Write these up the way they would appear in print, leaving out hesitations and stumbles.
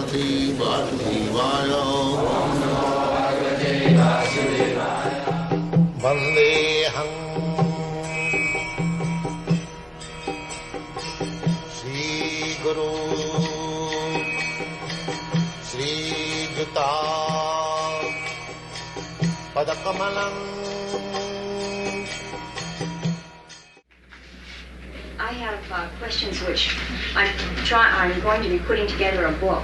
Bhagavate Vasudevaya. Vandeham Shri Guru Shri Juta Padakamalam. I have questions which I'm going to be putting together a book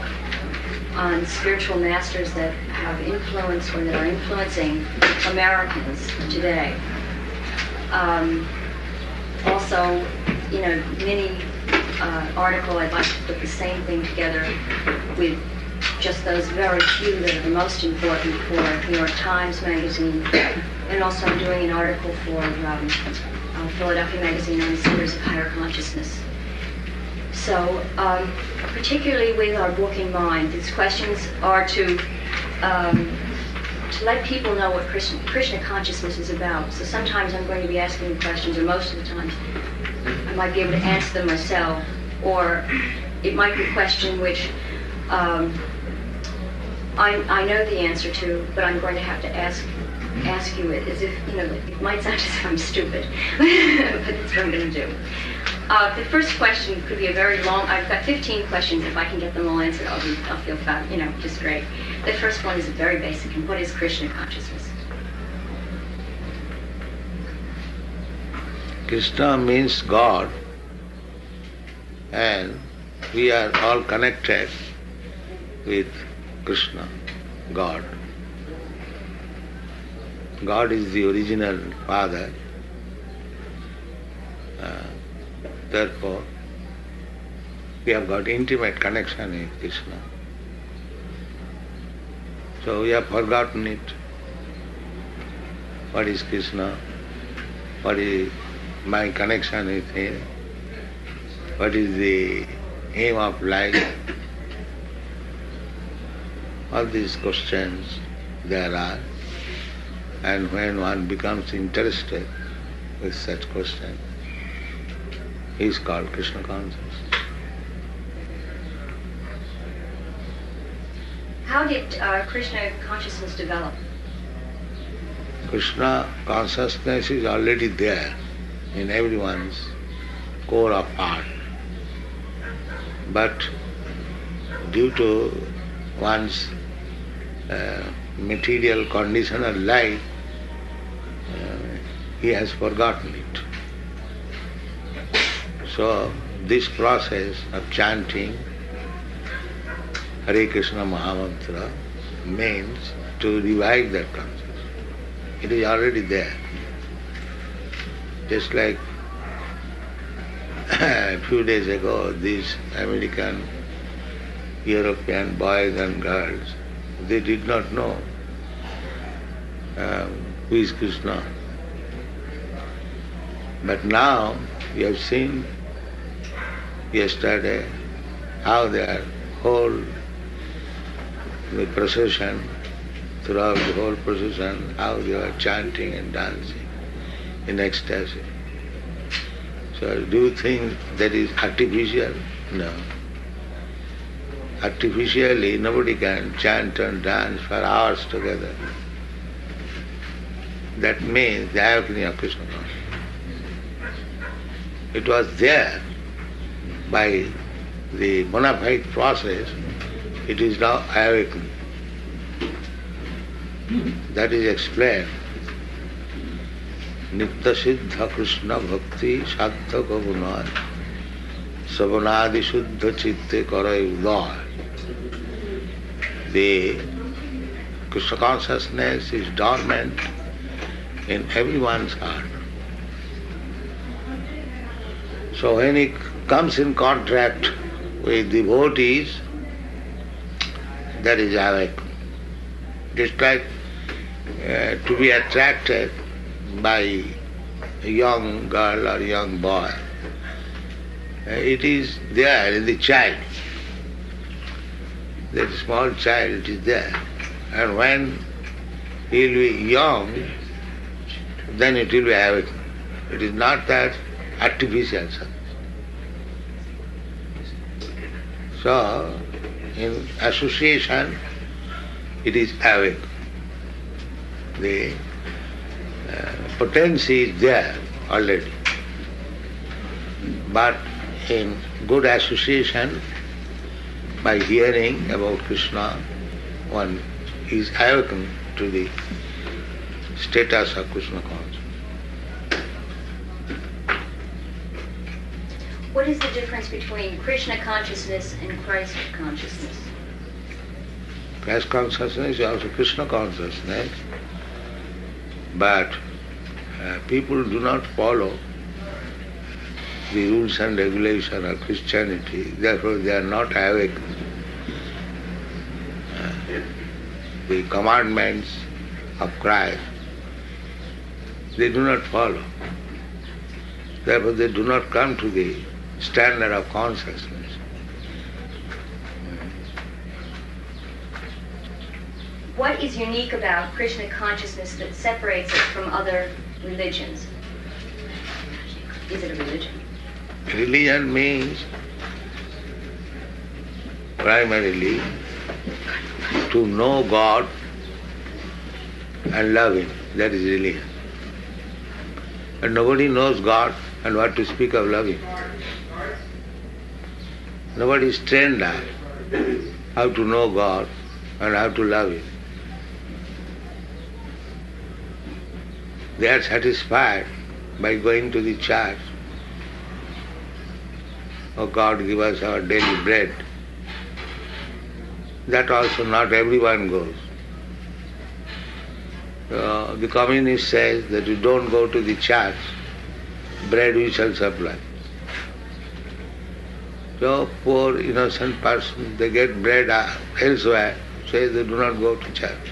on spiritual masters that have influenced or that are influencing Americans today. Also, mini article, I'd like to put the same thing together with just those very few that are the most important for New York Times Magazine, and also I'm doing an article for Philadelphia Magazine on the Centers of Higher Consciousness. So, particularly with our book in mind, these questions are to let people know what Krishna consciousness is about. So sometimes I'm going to be asking questions, or most of the time I might be able to answer them myself, or it might be a question which I know the answer to, but I'm going to have to ask you it as if, it might sound as if I'm stupid, but that's what I'm going to do. The first question could be a very long, I've got 15 questions. If I can get them all answered, I'll feel fab, just great. The first one is very basic, and what is Krishna consciousness? Krishna means God, and we are all connected with Krishna, God. God is the original Father. Therefore, we have got intimate connection with Krishna. So we have forgotten it. What is Krishna? What is my connection with Him? What is the aim of life? All these questions there are. And when one becomes interested with such questions, he is called Krishna conscious. How did Krishna consciousness develop? Krishna consciousness is already there in everyone's core of heart. But due to one's material condition of life, he has forgotten it. So this process of chanting Hare Krishna Mahamantra means to revive that consciousness. It is already there. Just like a few days ago, these American, European boys and girls, they did not know who is Krishna. But now you have seen yesterday how their whole procession, throughout the whole procession, how they were chanting and dancing in ecstasy. So do you think that is artificial? No. Artificially nobody can chant and dance for hours together. That means the awakening of Krishna consciousness. It was there by the bona fide process, it is now awakened. That is explained. Nitya Siddha Krishna Bhakti Sadhya Kavunar Savanadi Shuddha Chitte Karai Udar. The Krishna consciousness is dormant in everyone's heart. So when he comes in contact with devotees, that is awakened. Just like to be attracted by a young girl or young boy. It is there in the child. That small child, it is there. And when he will be young, then it will be awakened. It is not that artificial. So, in association, it is awake. The potency is there already. But in good association, by hearing about Krishna, one is awakened to the status of Krishna consciousness. What is the difference between Krishna consciousness and Christ consciousness? Christ consciousness is also Krishna consciousness, but people do not follow the rules and regulations of Christianity, therefore they are not awake. The commandments of Christ, they do not follow. Therefore they do not come to the standard of consciousness. What is unique about Krishna consciousness that separates it from other religions? Is it a religion? Religion means primarily to know God and love Him. That is religion. And nobody knows God, and what to speak of loving. Nobody is trained up how to know God and how to love Him. They are satisfied by going to the church. Oh God, give us our daily bread. That also not everyone goes. The communist says that you don't go to the church, bread we shall supply. So poor innocent person, they get bread elsewhere, says they do not go to church.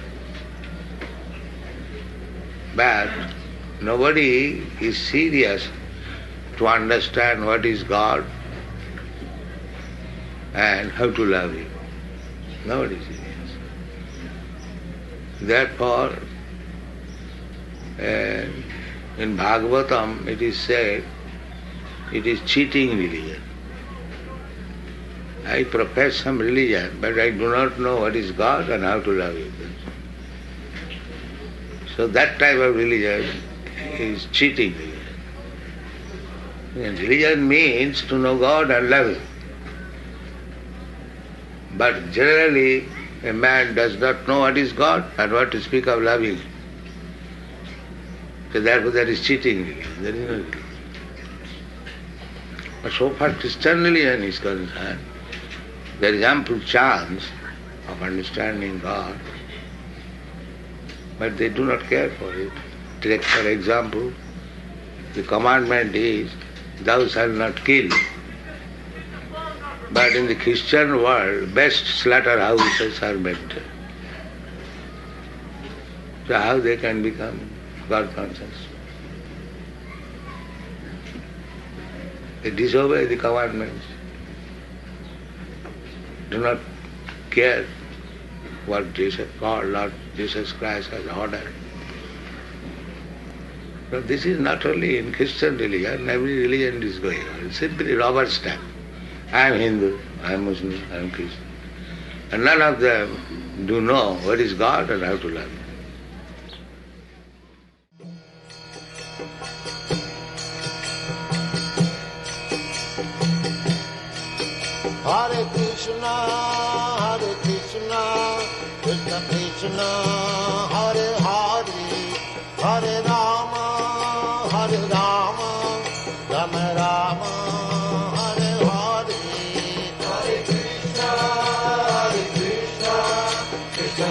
But nobody is serious to understand what is God and how to love Him. Nobody is serious. Therefore, in Bhagavatam it is said, it is cheating religion. I profess some religion, but I do not know what is God and how to love Him. So that type of religion is cheating religion. And religion means to know God and love Him. But generally, a man does not know what is God and what to speak of loving Him. So therefore that is cheating religion. There is no religion. But so far Christian religion is concerned, there is ample chance of understanding God, but they do not care for it. Take for example, the commandment is, thou shalt not kill. But in the Christian world, best slaughterhouses are maintained. So how they can become God conscious? They disobey the commandments, do not care what Lord Jesus Christ has ordered. But this is not only in Christian religion, every religion is going on. It's simply rubber stamp. I am Hindu, I am Muslim, I am Christian. And none of them do know what is God and how to love Him. Hare Krishna, Krishna Krishna, Hare Hare, Hare Rama, Rama Rama, Hare Hare. Hare Krishna, Krishna